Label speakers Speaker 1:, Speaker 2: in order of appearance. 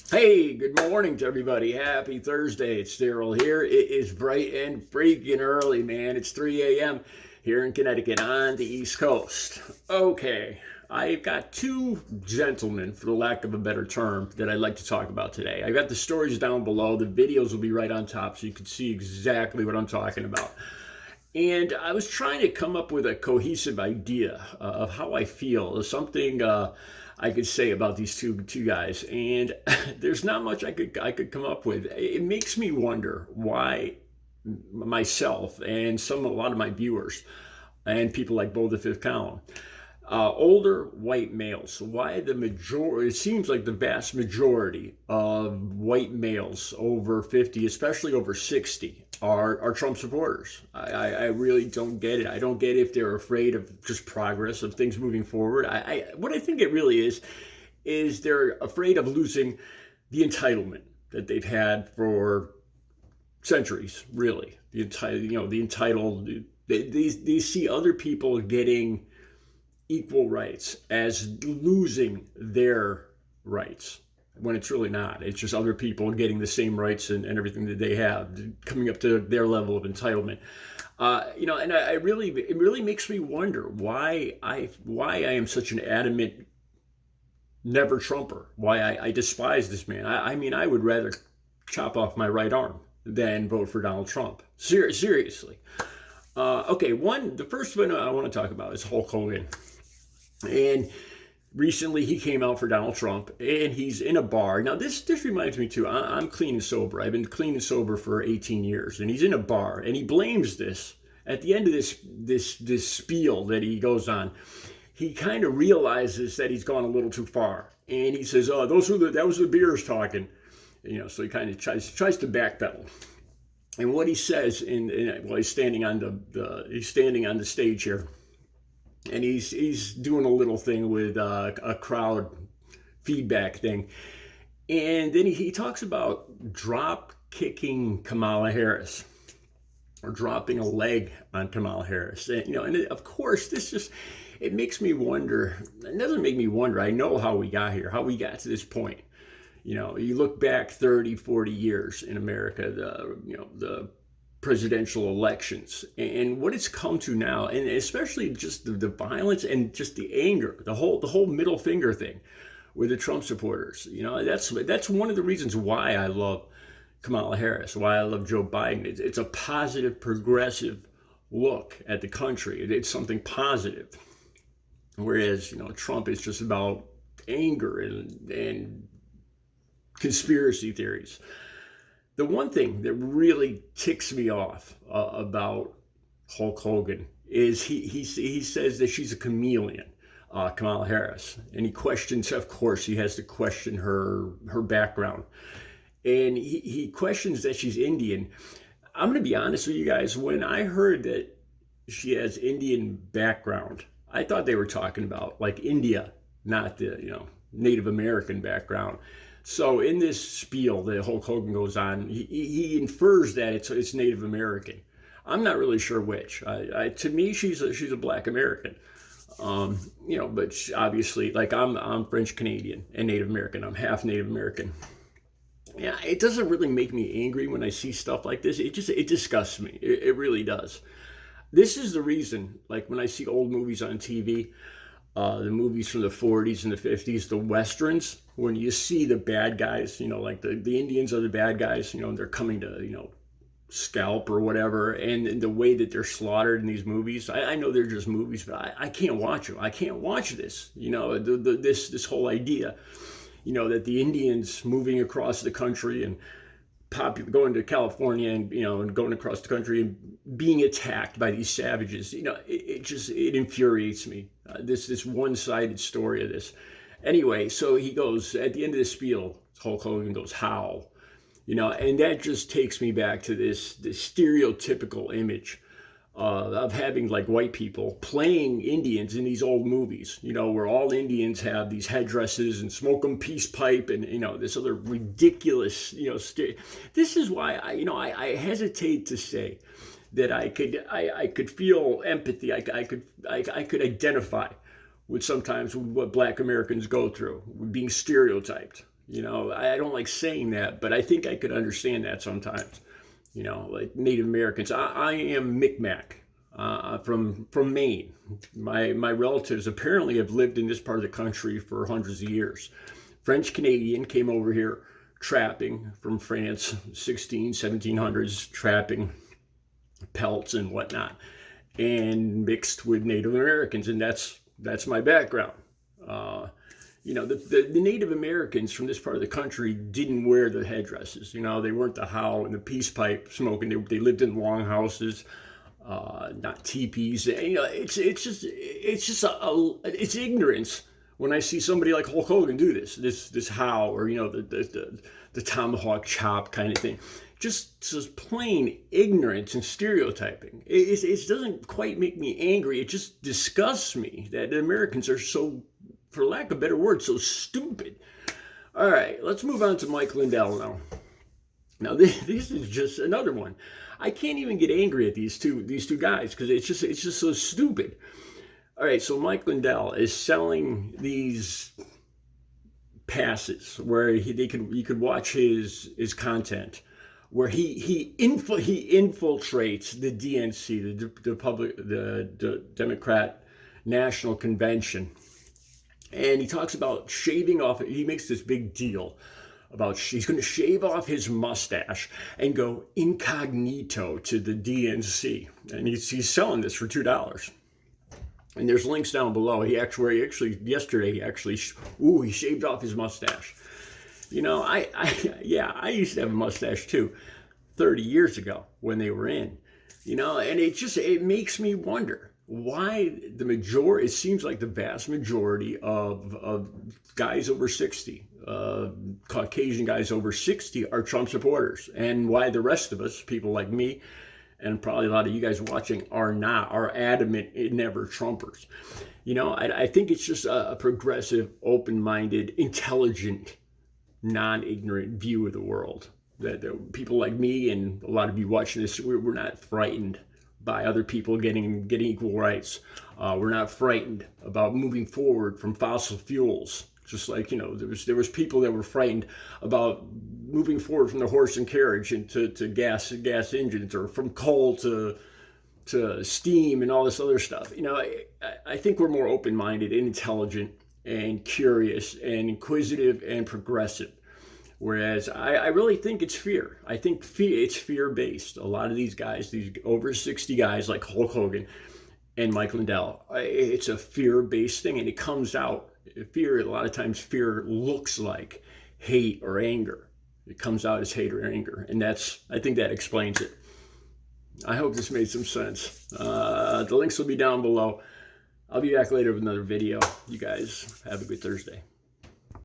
Speaker 1: Hey, good morning to everybody. Happy Thursday. It's Daryl here. It is bright and freaking early, man. It's 3 a.m. here in Connecticut on the East Coast. Okay, I've got two gentlemen, for the lack of a better term, that I'd like to talk about today. I've got the stories down below. The videos will be right on top so you can see exactly what I'm talking about. And I was trying to come up with a cohesive idea of how I feel, something I could say about these two guys. And there's not much I could come up with. It makes me wonder why myself and a lot of my viewers and people like Bo the Fifth Column, older white males. Why the majority? It seems like the vast majority of white males over 50, especially over 60, are Trump supporters. I really don't get it. I don't get if they're afraid of just progress of things moving forward. What I think it really is they're afraid of losing the entitlement that they've had for centuries. Really, the entitled. They see other people getting equal rights as losing their rights when it's really not. It's just other people getting the same rights and everything that they have, coming up to their level of entitlement. And it really makes me wonder why I am such an adamant never Trumper. Why I despise this man. I mean, I would rather chop off my right arm than vote for Donald Trump. Seriously. Okay, the first one I want to talk about is Hulk Hogan. And recently he came out for Donald Trump and he's in a bar. Now this reminds me too, I'm clean and sober. I've been clean and sober for 18 years and he's in a bar and he blames this at the end of this spiel that he goes on. He kind of realizes that he's gone a little too far and he says, "Oh, that was the beers talking." So he kind of tries to backpedal. And what he says he's standing on the stage here. And he's doing a little thing with a crowd feedback thing, and then he talks about drop kicking Kamala Harris or dropping a leg on Kamala Harris. And of course it makes me wonder. It doesn't make me wonder. I know how we got here, how we got to this point. You look back 30, 40 years in America, the presidential elections and what it's come to now, and especially just the violence and just the anger, the whole middle finger thing with the Trump supporters. That's one of the reasons why I love Kamala Harris, why I love Joe Biden. It's a positive, progressive look at the country. It's something positive. Whereas, Trump is just about anger and conspiracy theories. The one thing that really ticks me off about Hulk Hogan is he says that she's a chameleon, Kamala Harris, and he questions. Of course, he has to question her background, and he questions that she's Indian. I'm going to be honest with you guys. When I heard that she has Indian background, I thought they were talking about like India, not the Native American background. So in this spiel that Hulk Hogan goes on, he infers that it's Native American. I'm not really sure which. To me, she's a Black American. But obviously, like I'm French Canadian and Native American. I'm half Native American. Yeah, it doesn't really make me angry when I see stuff like this. It disgusts me. It really does. This is the reason, like when I see old movies on TV, the movies from the 40s and the 50s, the Westerns, when you see the bad guys, like the Indians are the bad guys, they're coming to, scalp or whatever. And the way that they're slaughtered in these movies, I know they're just movies, but I can't watch them. I can't watch this, this whole idea, that the Indians moving across the country and going to California and going across the country and being attacked by these savages. It infuriates me. This one-sided story of this. Anyway, so he goes at the end of the spiel. Hulk Hogan goes, "How?" And that just takes me back to this stereotypical image of having like white people playing Indians in these old movies, where all Indians have these headdresses and smoke 'em peace pipe and, this other ridiculous, this is why I hesitate to say that I could feel empathy. I could identify with sometimes what Black Americans go through, with being stereotyped. You know, I don't like saying that, but I think I could understand that sometimes. You know, like Native Americans. I am Micmac from Maine. My relatives apparently have lived in this part of the country for hundreds of years. French Canadian came over here trapping from France, 1700s, trapping pelts and whatnot, and mixed with Native Americans, and that's my background. Uh, you know, the Native Americans from this part of the country didn't wear the headdresses. You know, they weren't the how and the peace pipe smoking. They lived in long houses, not teepees. And, you know, it's ignorance when I see somebody like Hulk Hogan do this how, or you know, the tomahawk chop kind of thing. Just plain ignorance and stereotyping. It doesn't quite make me angry. It just disgusts me that Americans are so, for lack of a better word, so stupid. All right, let's move on to Mike Lindell now. Now this is just another one. I can't even get angry at these two guys because it's just so stupid. All right, so Mike Lindell is selling these passes where you could watch his content, where he infiltrates the DNC, the Democrat National Convention, and he talks about shaving off. He makes this big deal about he's going to shave off his mustache and go incognito to the DNC, and he's selling this for $2. And there's links down below. Yesterday he shaved off his mustache. You know, I used to have a mustache too, 30 years ago when they were in. You know, and it makes me wonder why it seems like the vast majority of guys over 60, Caucasian guys over 60 are Trump supporters, and why the rest of us, people like me, and probably a lot of you guys watching are adamant never Trumpers. You know, I think it's just a progressive, open-minded, intelligent, non-ignorant view of the world. That people like me and a lot of you watching this, we're not frightened by other people getting equal rights. We're not frightened about moving forward from fossil fuels. Just like, you know, there was people that were frightened about moving forward from the horse and carriage into gas engines, or from coal to steam and all this other stuff. You know, I think we're more open-minded and intelligent and curious and inquisitive and progressive. Whereas I really think it's fear. I think it's fear-based. A lot of these guys, these over 60 guys like Hulk Hogan and Mike Lindell, it's a fear-based thing, and it comes out. Fear, a lot of times fear looks like hate or anger. It comes out as hate or anger, and I think that explains it. I hope this made some sense. The links will be down below. I'll be back later with another video. You guys have a good Thursday.